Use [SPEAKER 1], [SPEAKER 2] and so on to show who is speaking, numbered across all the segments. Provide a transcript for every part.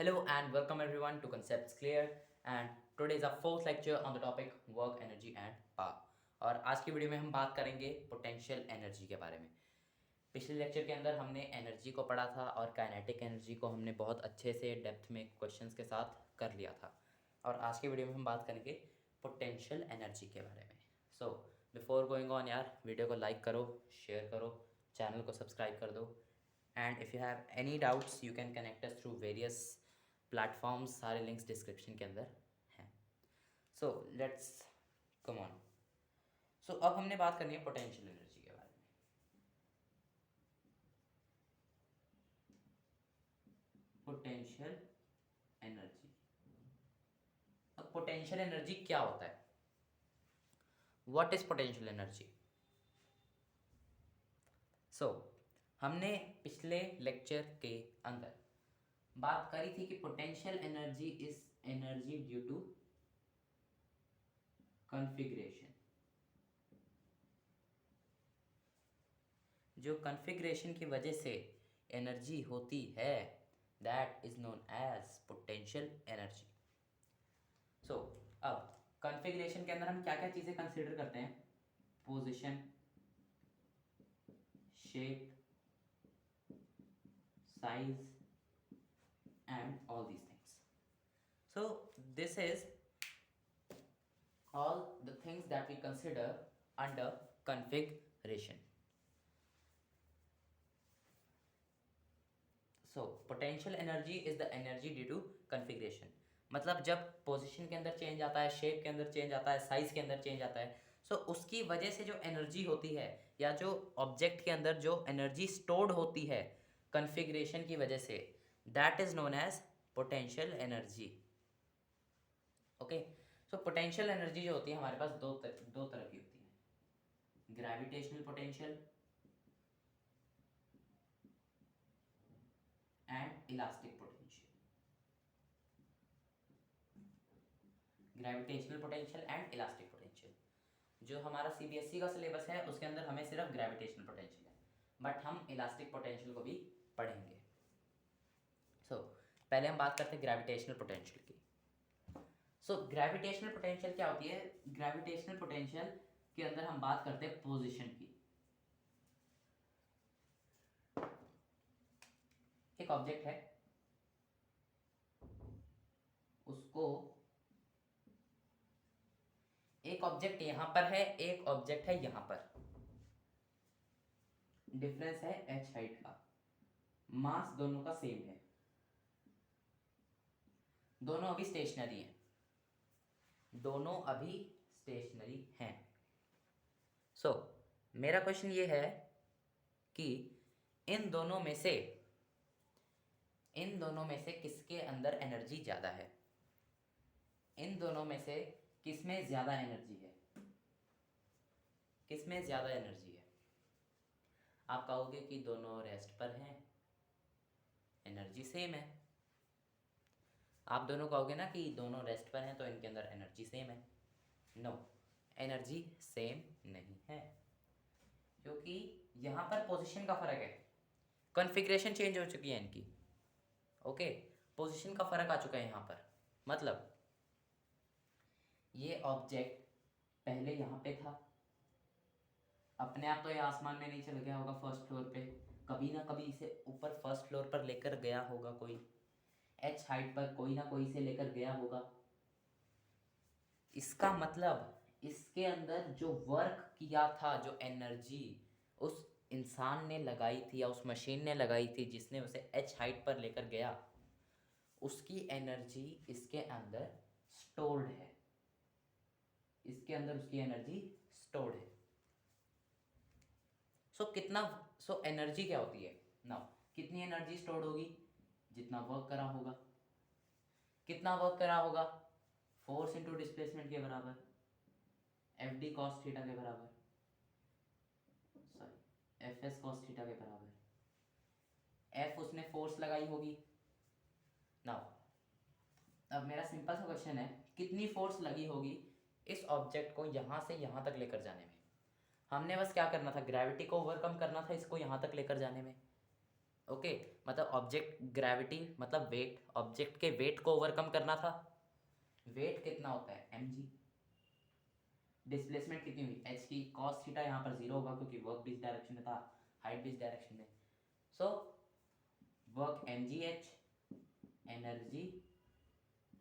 [SPEAKER 1] Hello and welcome everyone to Concepts Clear, and today is our fourth lecture on the topic work, energy and power. और आज की video में हम बात करेंगे पोटेंशियल एनर्जी के बारे में। पिछले लेक्चर के अंदर हमने एनर्जी को पढ़ा था और काइनेटिक एनर्जी को हमने बहुत अच्छे से डेप्थ में क्वेश्चंस के साथ कर लिया था, और आज की वीडियो में हम बात करेंगे पोटेंशियल एनर्जी के बारे में। सो बिफोर गोइंग ऑन यार, वीडियो को लाइक करो, शेयर करो, चैनल को सब्सक्राइब कर दो, and if you have any doubts you can connect us through various platforms. सारे लिंक्स डिस्क्रिप्शन के अंदर हैं। So let's come on. सो अब हमने बात करनी है पोटेंशियल एनर्जी के बारे में। पोटेंशियल एनर्जी, अब पोटेंशियल एनर्जी क्या होता है? What is potential energy? So हमने पिछले लेक्चर के अंदर बात करी थी कि potential energy is energy due to configuration. जो कॉन्फ़िगरेशन की वजह से एनर्जी होती है, that is known as potential energy. So अब कॉन्फ़िगरेशन के अंदर हम क्या क्या चीज़ें कंसिडर करते हैं? Position, shape, size and all these things. So this is all the things that we consider under configuration. So potential energy is the energy due to configuration. मतलब जब पोजीशन के अंदर चेंज आता है, शेप के अंदर चेंज आता है, साइज के अंदर चेंज आता है, सो उसकी वजह से जो एनर्जी होती है या जो ऑब्जेक्ट के अंदर जो एनर्जी स्टोर्ड होती है कॉन्फ़िगरेशन की वजह से, that is known as potential energy. Okay, so potential energy जो होती है हमारे पास दो तरह की होती है, gravitational potential and elastic potential. Gravitational potential and elastic potential, जो हमारा सीबीएसई का सिलेबस है उसके अंदर हमें सिर्फ ग्रेविटेशनल पोटेंशियल है, बट हम इलास्टिक पोटेंशियल को भी पढ़ेंगे। सो पहले हम बात करते हैं ग्रेविटेशनल पोटेंशियल की। सो ग्रेविटेशनल पोटेंशियल क्या होती है? ग्रेविटेशनल पोटेंशियल के अंदर हम बात करते हैं पोजीशन की। एक ऑब्जेक्ट है, उसको एक ऑब्जेक्ट यहां पर है, एक ऑब्जेक्ट है यहां पर, डिफरेंस है h हाइट का, मास दोनों का सेम है, दोनों अभी स्टेशनरी हैं, दोनों अभी स्टेशनरी हैं। सो मेरा क्वेश्चन ये है कि इन दोनों में से किसके अंदर एनर्जी ज़्यादा है? इन दोनों में से किसमें ज़्यादा एनर्जी है? किसमें ज़्यादा एनर्जी है? आप कहोगे कि दोनों रेस्ट पर हैं, एनर्जी सेम है। आप दोनों कहोगे ना कि दोनों रेस्ट पर हैं तो इनके अंदर एनर्जी सेम है। नो, एनर्जी सेम नहीं है, क्योंकि यहाँ पर पोजीशन का फ़र्क है, कॉन्फ़िगरेशन चेंज हो चुकी है इनकी। ओके, पोजीशन का फ़र्क आ चुका है यहाँ पर। मतलब ये ऑब्जेक्ट पहले यहाँ पे था, अपने आप तो ये आसमान में नहीं चल गया होगा फर्स्ट फ्लोर पे, कभी ना कभी इसे ऊपर फर्स्ट फ्लोर पर लेकर गया होगा कोई, एच हाइट पर कोई ना कोई इसे लेकर गया होगा। इसका मतलब इसके अंदर जो वर्क किया था, जो एनर्जी उस इंसान ने लगाई थी या उस मशीन ने लगाई थी जिसने उसे एच हाइट पर लेकर गया, उसकी एनर्जी इसके अंदर स्टोर्ड है। इसके अंदर उसकी एनर्जी स्टोर्ड है। सो एनर्जी क्या होती है ना? कितनी एनर्जी स्टोर्ड होगी? जितना वर्क करा होगा। कितना वर्क करा होगा? फोर्स इंटू डिस्प्लेसमेंट के बराबर, एफ डी कॉस थीटा के बराबर, sorry F S cos theta के बराबर। एफ उसने फोर्स लगाई होगी। नाउ अब मेरा सिंपल सा क्वेश्चन है, कितनी फोर्स लगी होगी इस ऑब्जेक्ट को यहाँ से यहाँ तक लेकर जाने में? हमने बस क्या करना था, ग्रेविटी को ओवरकम करना था इसको यहाँ तक लेकर जाने में। ओके, मतलब ऑब्जेक्ट ग्रेविटी मतलब वेट, ऑब्जेक्ट के वेट को ओवरकम करना था। वेट कितना होता है mg। डिस्प्लेसमेंट कितनी हुई h की, cos थीटा यहाँ पर जीरो होगा क्योंकि वर्क भी इस डायरेक्शन में था, हाइट भी इस डायरेक्शन में। So work mgh, energy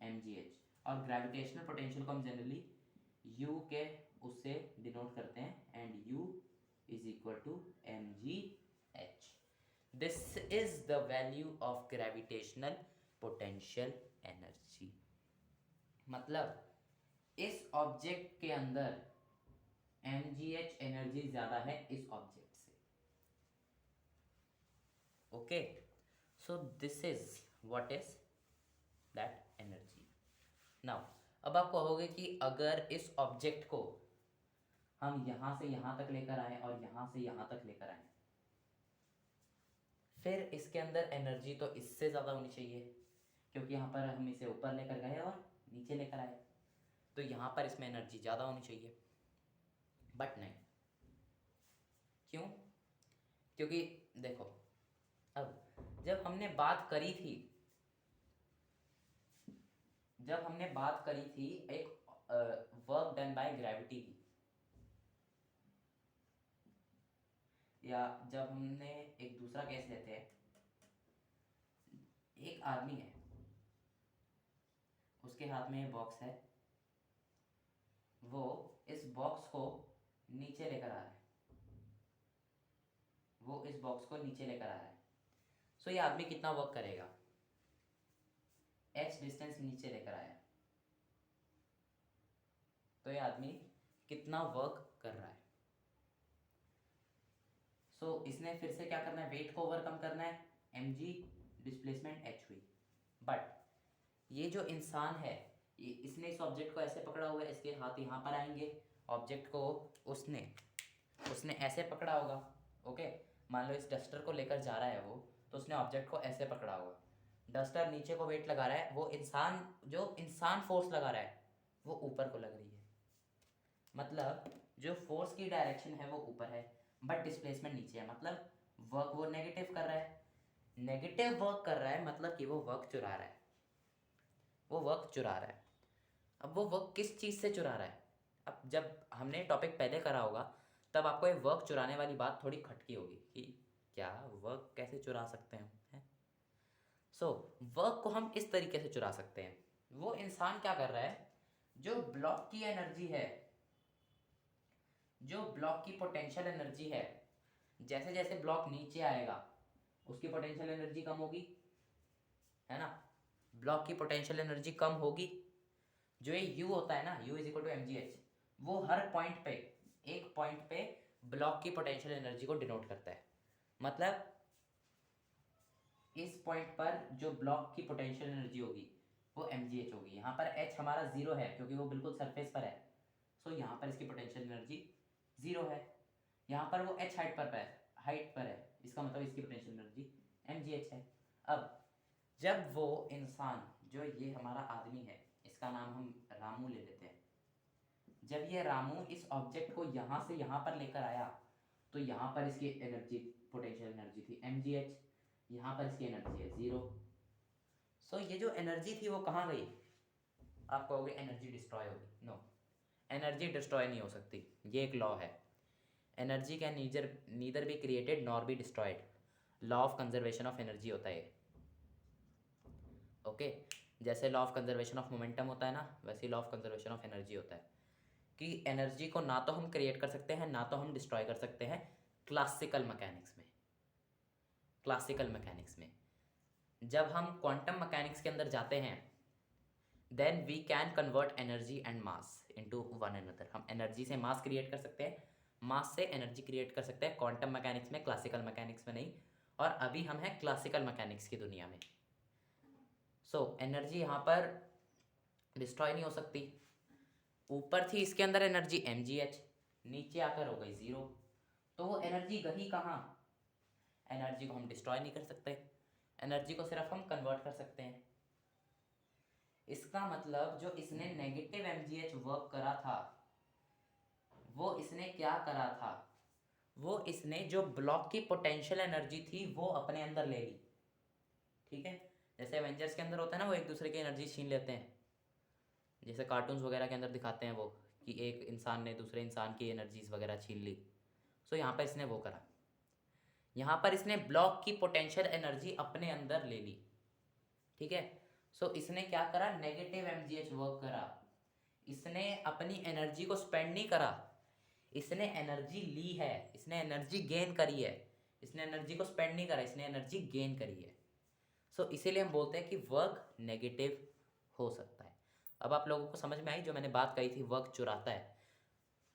[SPEAKER 1] mgh, और ग्रेविटेशनल पोटेंशियल को हम जनरली u के उससे डिनोट करते हैं and u is equal to mgh। This is the value of gravitational potential energy. मतलब इस ऑब्जेक्ट के अंदर mgh एनर्जी ज्यादा है इस ऑब्जेक्ट से। Okay, so this is what is that energy. Now अब आप कहोगे कि अगर इस ऑब्जेक्ट को हम यहां से यहां तक लेकर आए और यहां से यहां तक लेकर आए, फिर इसके अंदर एनर्जी तो इससे ज़्यादा होनी चाहिए क्योंकि यहाँ पर हम इसे ऊपर लेकर गए और नीचे लेकर आए, तो यहाँ पर इसमें एनर्जी ज़्यादा होनी चाहिए। बट नहीं, क्यों? क्योंकि देखो, अब जब हमने बात करी थी एक वर्क डन बाय ग्रेविटी की, या जब हमने एक दूसरा केस लेते हैं, एक आदमी है, उसके हाथ में ये बॉक्स है, वो इस बॉक्स को नीचे लेकर आ रहा है, सो ये आदमी कितना वर्क करेगा? h डिस्टेंस नीचे लेकर आया, तो ये आदमी कितना वर्क कर रहा है? सो इसने फिर से क्या करना है? वेट को ओवरकम करना है, mg डिस्प्लेसमेंट h हुई। बट ये जो इंसान है, इसने इस ऑब्जेक्ट को ऐसे पकड़ा हुआ है, इसके हाथ यहाँ पर आएंगे, ऑब्जेक्ट को उसने ऐसे पकड़ा होगा। ओके, मान लो इस डस्टर को लेकर जा रहा है वो, तो उसने ऑब्जेक्ट को ऐसे पकड़ा होगा, डस्टर नीचे को वेट लगा रहा है, वो इंसान फोर्स लगा रहा है वो ऊपर को लग रही है, मतलब जो फोर्स की डायरेक्शन है वो ऊपर है बट डिस्प्लेसमेंट नीचे है, मतलब वर्क वो नेगेटिव कर रहा है। नेगेटिव वर्क कर रहा है मतलब कि वो वर्क चुरा रहा है। अब वो वर्क किस चीज़ से चुरा रहा है? अब जब हमने टॉपिक पहले करा होगा तब आपको ये वर्क चुराने वाली बात थोड़ी खटकी होगी कि क्या वर्क कैसे चुरा सकते हैं, हैं? सो वर्क को हम इस तरीके से चुरा सकते हैं। वो इंसान क्या कर रहा है, जो ब्लॉक की एनर्जी है, जो ब्लॉक की पोटेंशियल एनर्जी है, जैसे जैसे ब्लॉक नीचे आएगा उसकी पोटेंशियल एनर्जी कम होगी, है ना? ब्लॉक की पोटेंशियल एनर्जी कम होगी। जो ये U होता है ना, U is equal to mgh, वो हर पॉइंट पे, एक पॉइंट पे ब्लॉक की पोटेंशियल एनर्जी को डिनोट करता है। मतलब इस पॉइंट पर जो ब्लॉक की पोटेंशियल एनर्जी होगी वो mgh होगी। यहाँ पर h हमारा जीरो है क्योंकि वो बिल्कुल सरफेस पर है, सो यहाँ पर इसकी पोटेंशियल एनर्जी जीरो है। यहाँ पर वो h हाइट पर है, इसका मतलब इसकी पोटेंशियल एनर्जी mgh है। अब जब वो इंसान, जो ये हमारा आदमी है, इसका नाम हम रामू ले लेते हैं, जब ये रामू इस ऑब्जेक्ट को यहाँ से यहाँ पर लेकर आया तो यहाँ पर इसकी एनर्जी, पोटेंशियल एनर्जी थी mgh, यहाँ पर इसकी एनर्जी है जीरो। सो ये जो एनर्जी थी वो कहाँ गई? आप कहोगे एनर्जी डिस्ट्रॉय होगी। नो, एनर्जी डिस्ट्रॉय नहीं हो सकती, ये एक लॉ है। Energy can neither be created nor be destroyed, law of conservation of energy होता है। ओके, जैसे law of conservation of momentum होता है ना, वैसे law of conservation of energy होता है कि एनर्जी को ना तो हम क्रिएट कर सकते हैं ना तो हम डिस्ट्रॉय कर सकते हैं। क्लासिकल मैकेनिक्स में जब हम क्वांटम मैकेनिक्स के अंदर जाते हैं, then we can convert energy and mass into one another. हम एनर्जी से मास क्रिएट कर सकते हैं, मास से एनर्जी क्रिएट कर सकते हैं, क्वांटम मैकेनिक्स में, क्लासिकल मैकेनिक्स में नहीं। और अभी हम हैं क्लासिकल मैकेनिक्स की दुनिया में। सो एनर्जी यहाँ पर डिस्ट्रॉय नहीं हो सकती। ऊपर थी इसके अंदर एनर्जी mgh, नीचे आकर हो गई जीरो, तो वो एनर्जी गई कहाँ? एनर्जी को हम डिस्ट्रॉय नहीं कर सकते, एनर्जी को सिर्फ हम कन्वर्ट कर सकते हैं। इसका मतलब जो इसने नेगेटिव mgh वर्क करा था, वो इसने क्या करा था? वो इसने जो ब्लॉक की पोटेंशियल एनर्जी थी वो अपने अंदर ले ली। ठीक है, जैसे एवेंजर्स के अंदर होता है ना, वो एक दूसरे की एनर्जी छीन लेते हैं, जैसे कार्टून्स वगैरह के अंदर दिखाते हैं वो, कि एक इंसान ने दूसरे इंसान की एनर्जीज वगैरह छीन ली। सो यहाँ पर इसने वो करा, यहाँ पर इसने ब्लॉक की पोटेंशियल एनर्जी अपने अंदर ले ली। ठीक है, सो इसने क्या करा, नेगेटिव एमजीएच वर्क करा। इसने अपनी एनर्जी को स्पेंड नहीं करा, इसने एनर्जी ली है, इसने एनर्जी गेन करी है। इसने एनर्जी को स्पेंड नहीं करा, इसने एनर्जी गेन करी है। सो इसीलिए हम बोलते हैं कि वर्क नेगेटिव हो सकता है। अब आप लोगों को समझ में आई जो मैंने बात कही थी, वर्क चुराता है।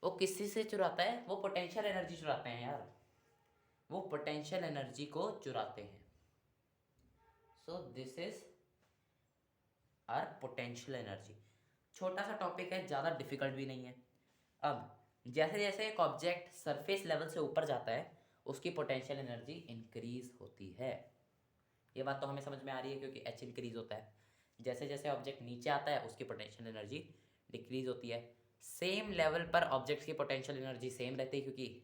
[SPEAKER 1] वो किसी से चुराता है, वो पोटेंशियल एनर्जी चुराते हैं यार, वो पोटेंशियल एनर्जी को चुराते हैं। So this is our potential energy. छोटा सा टॉपिक है, ज़्यादा डिफिकल्ट भी नहीं है। अब जैसे जैसे एक ऑब्जेक्ट सरफेस लेवल से ऊपर जाता है, उसकी पोटेंशियल एनर्जी इंक्रीज होती है। ये बात तो हमें समझ में आ रही है, क्योंकि एच इंक्रीज होता है। जैसे जैसे ऑब्जेक्ट नीचे आता है, उसकी पोटेंशियल एनर्जी डिक्रीज होती है। सेम लेवल पर ऑब्जेक्ट्स की पोटेंशियल एनर्जी सेम रहती है, क्योंकि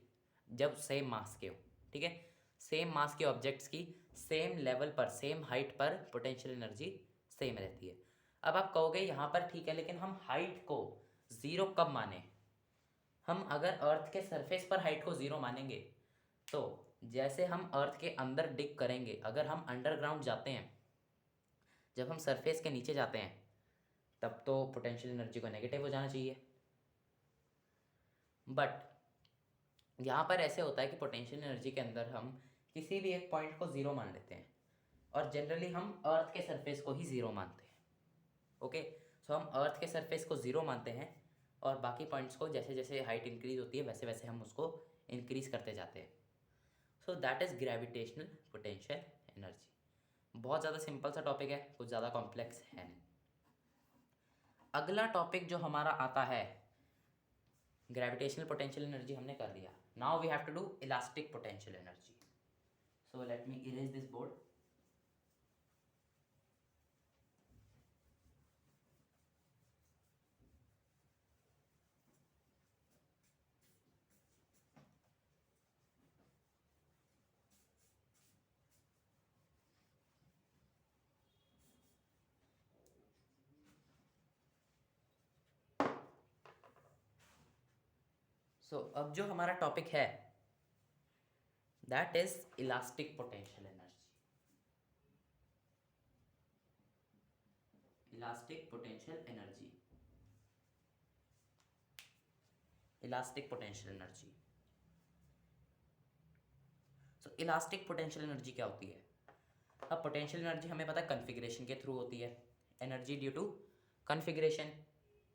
[SPEAKER 1] जब सेम मास के हो, ठीक है, सेम मास के ऑब्जेक्ट्स की सेम लेवल पर, सेम हाइट पर पोटेंशियल एनर्जी सेम रहती है। अब आप कहोगे यहाँ पर ठीक है, लेकिन हम हाइट को ज़ीरो कब माने? हम अगर अर्थ के सरफेस पर हाइट को ज़ीरो मानेंगे, तो जैसे हम अर्थ के अंदर डिग करेंगे, अगर हम अंडरग्राउंड जाते हैं, जब हम सरफेस के नीचे जाते हैं, तब तो पोटेंशियल एनर्जी को नेगेटिव हो जाना चाहिए। बट यहाँ पर ऐसे होता है कि पोटेंशियल एनर्जी के अंदर हम किसी भी एक पॉइंट को ज़ीरो मान लेते हैं, और जनरली हम अर्थ के सरफेस को ही ज़ीरो मानते हैं। ओके, सो हम अर्थ के सरफेस को ज़ीरो मानते हैं, और बाकी पॉइंट्स को जैसे जैसे हाइट इंक्रीज होती है, वैसे वैसे हम उसको इंक्रीज करते जाते हैं। So that is gravitational potential energy. बहुत ज़्यादा सिंपल सा टॉपिक है, कुछ ज़्यादा कॉम्प्लेक्स है नहीं। अगला टॉपिक जो हमारा आता है, ग्रेविटेशनल पोटेंशियल एनर्जी हमने कर लिया। Now we have to do elastic potential energy. So let me erase this board. So अब जो हमारा टॉपिक है, that is elastic potential energy. Elastic potential energy, elastic potential energy. So elastic potential energy क्या होती है? अब potential energy हमें पता है कन्फिग्रेशन के थ्रू होती है, energy due to configuration.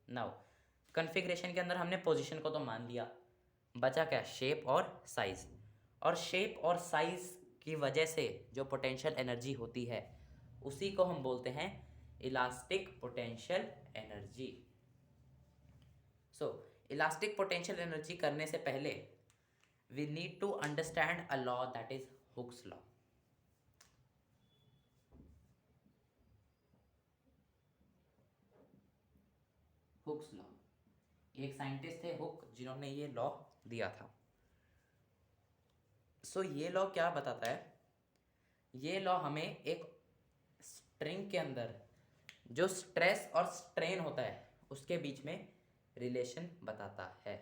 [SPEAKER 1] Now configuration के अंदर हमने पोजीशन को तो मान लिया, बचा क्या? शेप और साइज। और शेप और साइज की वजह से जो पोटेंशियल एनर्जी होती है, उसी को हम बोलते हैं elastic potential energy. So elastic potential energy करने से पहले we need to understand a law, that is Hooke's law. Hooke's law, एक साइंटिस्ट थे हुक, जिन्होंने ये लॉ दिया था। सो ये लॉ क्या बताता है? ये लॉ हमें एक स्ट्रिंग के अंदर जो स्ट्रेस और स्ट्रेन होता है, उसके बीच में रिलेशन बताता है।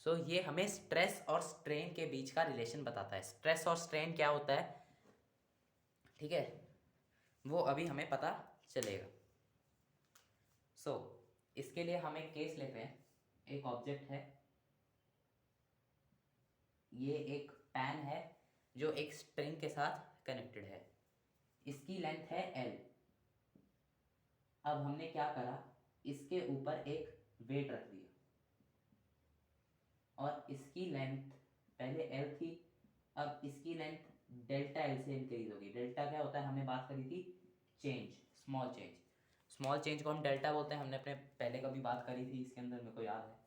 [SPEAKER 1] सो ये हमें स्ट्रेस और स्ट्रेन के बीच का रिलेशन बताता है। स्ट्रेस और स्ट्रेन क्या होता है, ठीक है, वो अभी हमें पता चलेगा। सो इसके लिए हम एक केस लेते हैं। एक ऑब्जेक्ट है, ये एक पैन है जो एक स्ट्रिंग के साथ कनेक्टेड है, इसकी लेंथ है L। अब हमने क्या करा, इसके ऊपर एक वेट रख दिया, और इसकी लेंथ पहले L थी, अब इसकी लेंथ डेल्टा L से इंक्रीज होगी। डेल्टा क्या होता है, हमने बात करी थी change, small change. Small change को हम डेल्टा बोलते हैं, हमने अपने पहले कभी बात करी थी इसके अंदर, मेरे को याद है।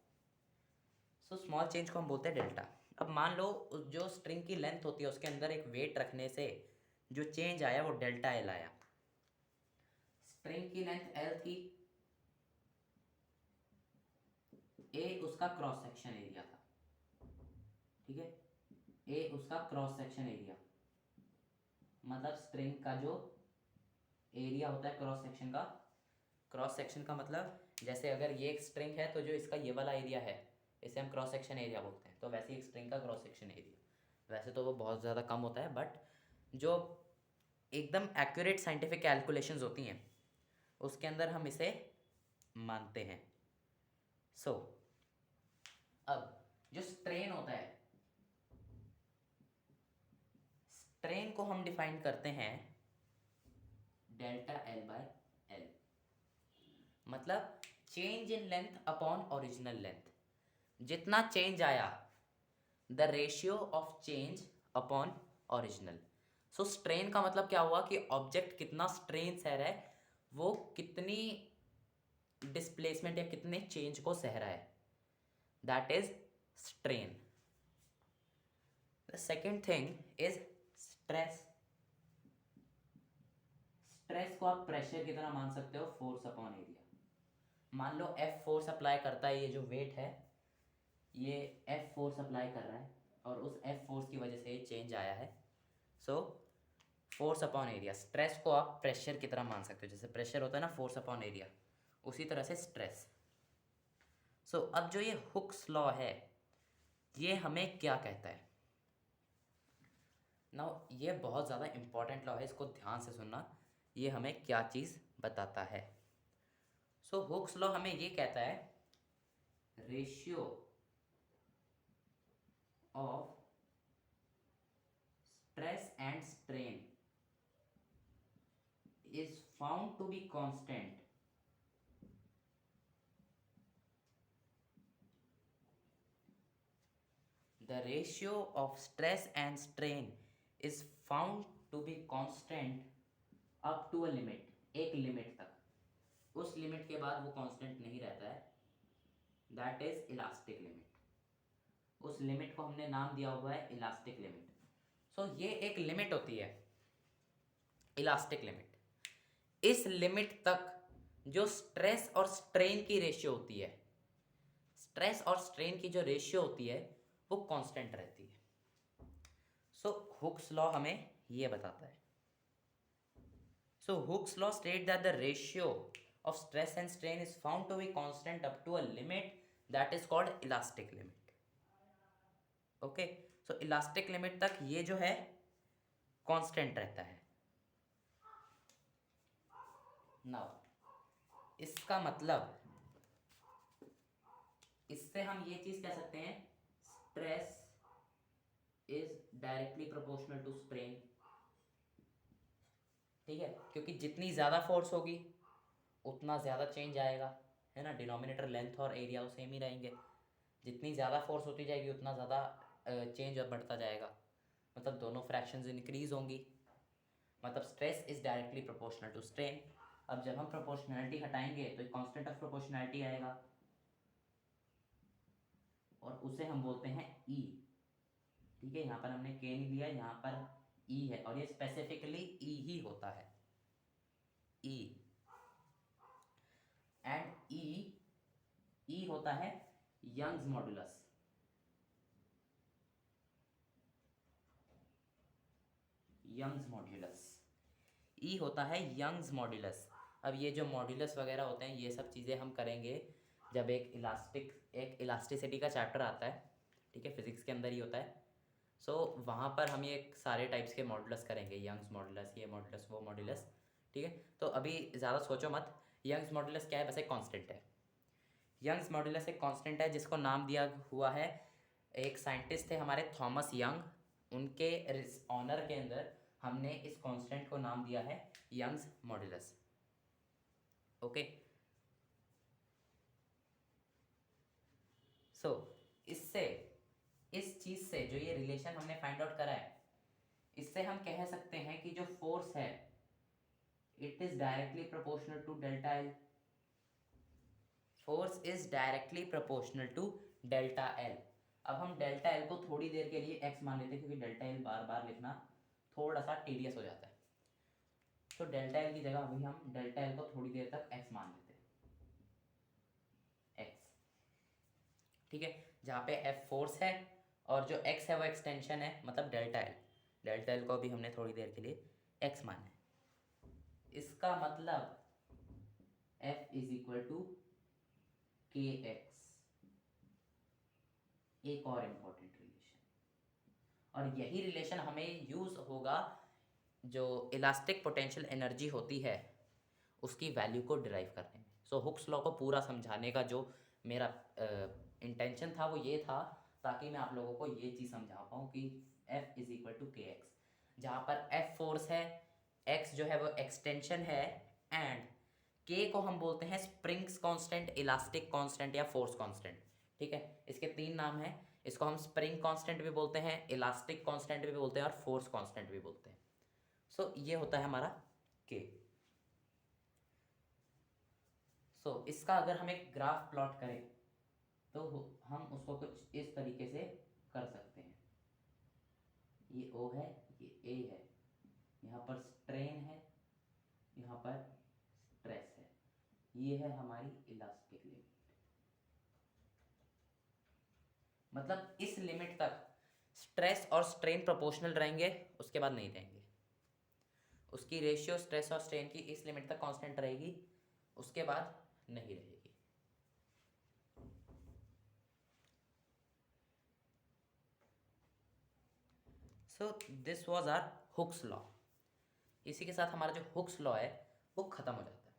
[SPEAKER 1] सो स्मॉल चेंज को हम बोलते हैं डेल्टा। अब मान लो जो स्ट्रिंग की लेंथ होती है, उसके अंदर एक वेट रखने से जो चेंज आया वो डेल्टा L आया। स्ट्रिंग की लेंथ L थी, ए उसका क्रॉस सेक्शन एरिया था, ठीक है, ए उसका क्रॉस सेक्शन एरिया, मतलब स्ट्रिंग का जो एरिया होता है क्रॉस सेक्शन का मतलब जैसे अगर ये एक स्ट्रिंग है तो जो इसका ये वाला एरिया है इसे हम क्रॉस सेक्शन एरिया बोलते हैं, तो वैसे ही एक स्ट्रिंग का क्रॉस सेक्शन एरिया, वैसे तो वो बहुत ज़्यादा कम होता है बट जो एकदम एक्यूरेट साइंटिफिक कैलकुलेशंस होती हैं उसके अंदर हम इसे मानते हैं। सो अब जो स्ट्रेन होता है, स्ट्रेन को हम डिफाइन करते हैं डेल्टा एल बाय एल, मतलब change in length upon original length, जितना चेंज आया the ratio of change upon original. So strain का मतलब क्या हुआ कि ऑब्जेक्ट कितना स्ट्रेन सह रहा है, वो कितनी डिस्प्लेसमेंट या कितने चेंज को सह रहा है, that is strain. The second thing is stress. Stress को आप प्रेशर की तरह मान सकते हो, फोर्स अपॉन एरिया। मान लो F फोर्स अप्लाई करता है, ये जो वेट है ये F फोर्स अप्लाई कर रहा है और उस F फोर्स की वजह से ये चेंज आया है। So force upon area, stress को आप प्रेशर की तरह मान सकते हो, जैसे प्रेशर होता है ना फोर्स अपॉन एरिया, उसी तरह से स्ट्रेस। सो अब जो ये हुक्स लॉ है ये हमें क्या कहता है? नाउ ये बहुत ज़्यादा इंपॉर्टेंट लॉ है, इसको ध्यान से सुनना, ये हमें क्या चीज़ बताता है। सो हुक्स लॉ हमें ये कहता है ratio of stress and strain is found to be constant the ratio of stress and strain is found to be constant up to a limit, एक लिमिट तक, उस लिमिट के बाद वो कांस्टेंट नहीं रहता है, दैट इज इलास्टिक लिमिट। उस लिमिट को हमने नाम दिया हुआ है इलास्टिक लिमिट। सो ये एक लिमिट होती है इलास्टिक लिमिट, इस लिमिट तक जो स्ट्रेस और स्ट्रेन की रेशियो होती है, स्ट्रेस और स्ट्रेन की जो रेशियो होती है वो कांस्टेंट रहती है। सो हुक्स लॉ हमें ये बताता है। So Hooke's law state that the ratio of stress and strain is found to be constant up to a limit that is called elastic limit. Okay, so elastic limit तक ये जो है constant रहता है। नाउ इसका मतलब, इससे हम ये चीज कह सकते हैं stress is directly proportional to strain, ठीक है, क्योंकि जितनी ज़्यादा फोर्स होगी उतना ज़्यादा चेंज आएगा, है ना, डिनोमिनेटर लेंथ और एरिया तो सेम ही रहेंगे, जितनी ज़्यादा फोर्स होती जाएगी उतना ज़्यादा चेंज बढ़ता जाएगा, मतलब दोनों फ्रैक्शंस इंक्रीज होंगी, मतलब stress is directly proportional to strain. अब जब हम प्रोपोर्शनैलिटी हटाएंगे तो एक कांस्टेंट ऑफ प्रोपोर्शनैलिटी आएगा और उसे हम बोलते हैं ई, ठीक है, यहाँ पर हमने के नहीं लिया, यहाँ पर ई है और ये स्पेसिफिकली ई ही होता है, ई। एंड ई होता है यंग्स मॉडुलस, यंग्स मॉड्यूलस, ई होता है यंग्स मॉड्यूलस। अब ये जो मॉड्यूलस वगैरह होते हैं ये सब चीज़ें हम करेंगे जब एक इलास्टिसिटी का चैप्टर आता है, ठीक है, फिजिक्स के अंदर ही होता है। सो वहाँ पर हम ये सारे टाइप्स के मॉड्यूलस करेंगे, यंग्स मॉड्यूलस, ये मॉड्यूलस, वो मॉड्यूलस, ठीक है। तो अभी ज़्यादा सोचो मत, यंग्स मॉड्यूलस क्या है, बस एक कांस्टेंट है। यंग्स मॉड्यूलस एक कांस्टेंट है जिसको नाम दिया हुआ है, एक साइंटिस्ट थे हमारे थॉमस यंग, उनके ऑनर के अंदर हमने इस कांस्टेंट को नाम दिया है यंग्स मॉड्यूलस। ओके, सो इससे, इस चीज़ से जो ये रिलेशन हमने फाइंड आउट करा है, इससे हम कह सकते हैं कि जो फोर्स है it is directly proportional to delta L, force is directly proportional to delta L. अब हम डेल्टा एल को थोड़ी देर के लिए एक्स मान लेते हैं क्योंकि डेल्टा एल बार बार लिखना थोड़ा सा टीडियस हो जाता है, तो डेल्टा एल की जगह अभी हम डेल्टा एल को थोड़ी देर तक एक्स मान लेते हैं, एक्स। ठीक है, जहाँ पे एफ फोर्स है और जो एक्स है वो एक्सटेंशन है, मतलब डेल्टा एल। डेल्टा एल को भी हमने थोड़ी देर के लिए एक्स माना है। इसका मतलब F is equal to k x. एक और इम्पोर्टेंट रिलेशन, और यही रिलेशन हमें यूज होगा जो इलास्टिक पोटेंशियल एनर्जी होती है उसकी वैल्यू को डिराइव करने में। सो हुक्स लॉ को पूरा समझाने का जो मेरा इंटेंशन था वो ये था, ताकि मैं आप लोगों को ये चीज़ समझा पाऊँ कि F is equal to k x, जहाँ पर F फोर्स है, X जो है वो एक्सटेंशन है, एंड K को हम बोलते हैं स्प्रिंग्स कांस्टेंट, इलास्टिक कांस्टेंट या फोर्स कांस्टेंट। ठीक है, इसके तीन नाम हैं। इसको हम स्प्रिंग कांस्टेंट भी बोलते हैं, इलास्टिक कांस्टेंट भी बोलते हैं और फोर्स कांस्टेंट भी बोलते हैं। सो ये होता है हमारा K। इसका अगर हम एक ग्राफ प्लॉट करें तो हम उसको कुछ इस तरीके से कर सकते हैं। ये O है, ये A है, यहाँ पर स्ट्रेन है, यहाँ पर स्ट्रेस है। ये है हमारी इलास्टिक लिमिट। मतलब इस लिमिट तक स्ट्रेस और स्ट्रेन प्रोपोर्शनल रहेंगे, उसके बाद नहीं रहेंगे। उसकी रेशियो स्ट्रेस और स्ट्रेन की इस लिमिट तक कांस्टेंट रहेगी, उसके बाद नहीं रहेगी। So this was our Hooke's law. इसी के साथ हमारा जो हुक्स लॉ है वो खत्म हो जाता है।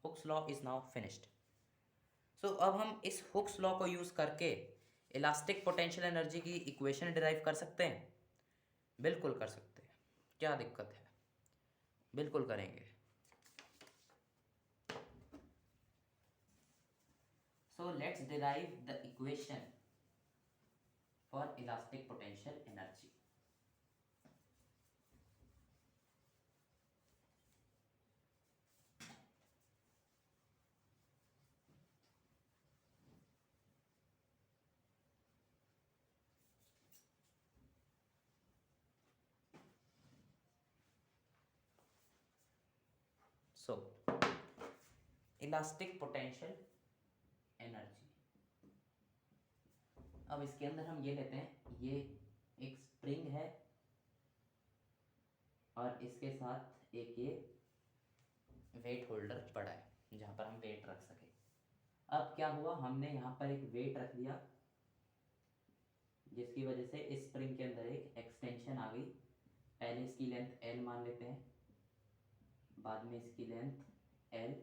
[SPEAKER 1] Hooke's law is now finished. So अब हम इस हुक्स लॉ को यूज करके इलास्टिक पोटेंशियल एनर्जी की इक्वेशन डिराइव कर सकते हैं। बिल्कुल कर सकते हैं, क्या दिक्कत है, बिल्कुल करेंगे। So let's derive the equation for elastic potential energy. So elastic potential energy, अब इसके अंदर हम ये लेते हैं, ये एक स्प्रिंग है और इसके साथ एक ये वेट होल्डर पड़ा है जहाँ पर हम वेट रख सके। अब क्या हुआ, हमने यहाँ पर एक वेट रख दिया जिसकी वजह से इस स्प्रिंग के अंदर एक एक्सटेंशन आ गई। पहले इसकी लेंथ L मान लेते हैं, बाद में इसकी लेंथ L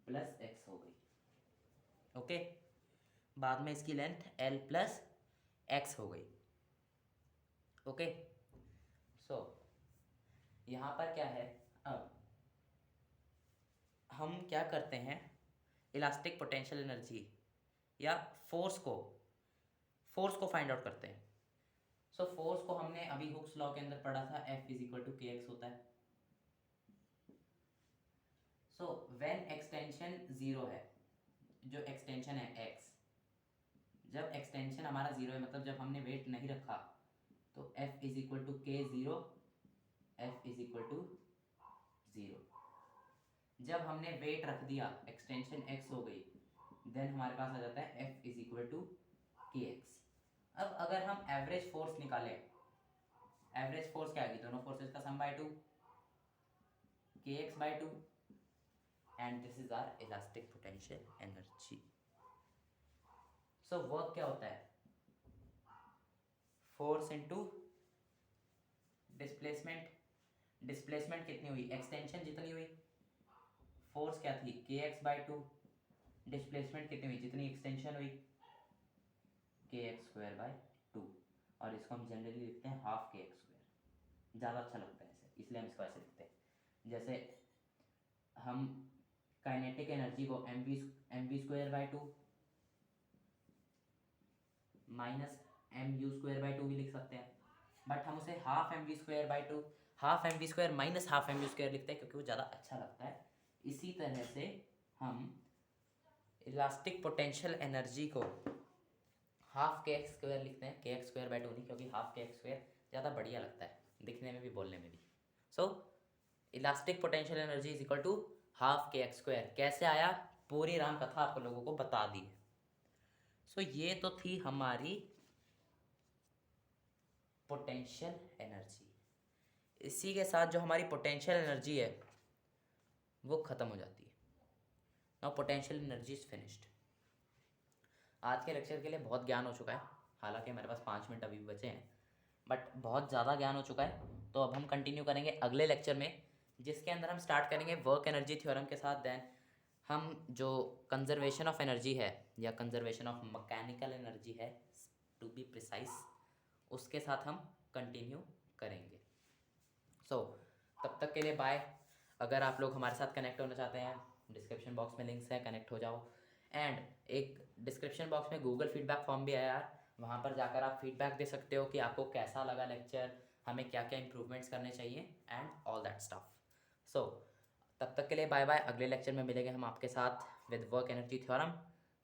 [SPEAKER 1] प्लस एक्स हो गई। ओके, बाद में इसकी लेंथ L प्लस एक्स हो गई। ओके, सो यहाँ पर क्या है, अब हम क्या करते हैं, इलास्टिक पोटेंशियल एनर्जी या फोर्स को फाइंड आउट करते हैं। सो फोर्स को हमने अभी हुक्स लॉ के अंदर पढ़ा था, F is equal to k x होता है। सो व्हेन एक्सटेंशन जीरो है, जो एक्सटेंशन है x, जब एक्सटेंशन हमारा जीरो है मतलब जब हमने वेट नहीं रखा, तो F is equal to k zero, F is equal to zero. जब हमने वेट रख दिया, एक्सटेंशन x हो गई, देन हमारे पास आ जाता है F is equal to k x. अब अगर हम एवरेज फोर्स निकालें, एवरेज फोर्स क्या आएगी, दोनों फोर्सेस का sum by two, k x by two, and this is our elastic potential energy. So work क्या होता है, फोर्स इनटू डिस्प्लेसमेंट। डिस्प्लेसमेंट कितनी हुई, एक्सटेंशन जितनी हुई, फोर्स क्या थी के एक्स बाय टू, डिस्प्लेसमेंट कितनी हुई, जितनी एक्सटेंशन हुई, के एक्स स्क्वायर बाय टू। और इसको हम जनरली लिखते हैं हाफ के एक्स स्क्वायर, ज़्यादा अच्छा लगता है ऐसे, इसलिए हम इसको ऐसे लिखते हैं। जैसे हम काइनेटिक एनर्जी को m v square by two minus m u square by two भी लिख सकते हैं, बट हम उसे half m v square by two, half m v square minus half m u square लिखते हैं क्योंकि वो ज़्यादा अच्छा लगता है। इसी तरह से हम इलास्टिक पोटेंशियल एनर्जी को हाफ के एक्स स्क्वायर लिखते हैं, के एक्स स्क्वायर बाय टू नहीं, क्योंकि हाफ के एक्स स्क्वायर ज़्यादा बढ़िया लगता है दिखने में भी बोलने में भी। So elastic potential energy is equal to half k x square. कैसे आया, पूरी राम कथा आप लोगों को बता दी है। सो ये तो थी हमारी पोटेंशियल एनर्जी। इसी के साथ जो हमारी पोटेंशियल एनर्जी है वो ख़त्म हो जाती है। Now potential energy is finished. आज के लेक्चर के लिए बहुत ज्ञान हो चुका है, हालांकि हमारे पास 5 मिनट अभी भी बचे हैं, बट बहुत ज़्यादा ज्ञान हो चुका है। तो अब हम कंटिन्यू करेंगे अगले लेक्चर में, जिसके अंदर हम स्टार्ट करेंगे वर्क एनर्जी थ्योरम के साथ। देन हम जो कंजर्वेशन ऑफ एनर्जी है या कंजर्वेशन ऑफ मैकेनिकल एनर्जी है टू बी प्रिसाइज, उसके साथ हम कंटिन्यू करेंगे। तब तक के लिए बाय। अगर आप लोग हमारे साथ कनेक्ट होना चाहते हैं, डिस्क्रिप्शन बॉक्स में लिंक्स है, कनेक्ट हो जाओ। एंड एक डिस्क्रिप्शन बॉक्स में गूगल फीडबैक फॉर्म भी है यार, वहाँ पर जाकर आप फीडबैक दे सकते हो कि आपको कैसा लगा लेक्चर, हमें क्या क्या इंप्रूवमेंट्स करने चाहिए एंड ऑल दैट स्टफ। सो तब तक के लिए बाय बाय। अगले लेक्चर में मिलेंगे हम आपके साथ विद वर्क एनर्जी थ्योरम।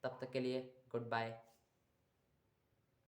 [SPEAKER 1] तब तक के लिए गुड बाय।